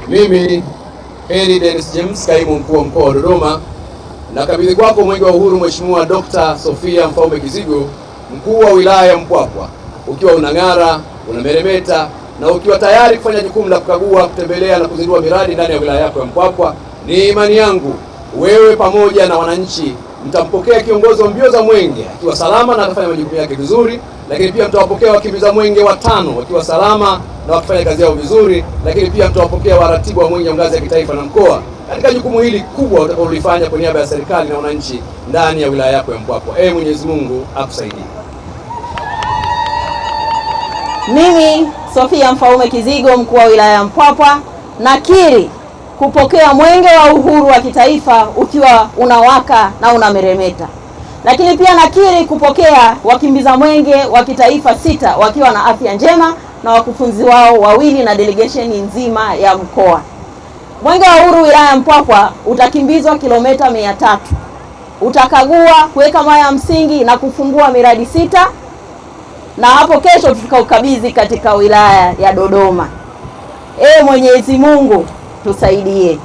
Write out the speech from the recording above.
Mimi Heri Dennis James, kaimu mkuu wa mkoa wa Dodoma, nakabidhi kwako mwenge wa uhuru Mheshimiwa Dr. Sofia Mfaume Kizigo, mkuu wa wilaya ya Mpwapwa, ukiwa unang'ara, unameremeta na ukiwa tayari kufanya jukumu la kukagua, kutembelea na kuzindua miradi ndani ya wilaya yako ya Mpwapwa. Ni imani yangu wewe pamoja na wananchi mtampokea kiongozi wa mbio za mwenge akiwa salama na atafanya majukumu yake vizuri, lakini pia mtawapokea wakimbiza mwenge watano wakiwa salama na wakifanya kazi yao vizuri, lakini pia mtawapokea waratibu wa mwenge ngazi ya kitaifa na mkoa katika jukumu hili kubwa utakalolifanya kwa niaba ya serikali na wananchi ndani ya wilaya yako ya Mpwapwa. Mwenyezi Mungu akusaidie. Mimi Sofia Mfaume Kizigo, mkuu wa wilaya ya Mpwapwa, nakiri kupokea mwenge wa uhuru wa kitaifa ukiwa unawaka na unameremeta. Lakini pia nakiri kupokea wakimbiza mwenge wa kitaifa 6 wakiwa na afya njema na wakufunzi wao 2 na delegation nzima ya mkoa. Mwenge wa uhuru wilaya ya Mpwapwa utakimbizwa kilomita 300. Utakagua, kuweka mawe ya msingi na kufungua miradi 6, na hapo kesho tutaukabidhi katika wilaya ya Dodoma. Mwenyezi Mungu tusaidie.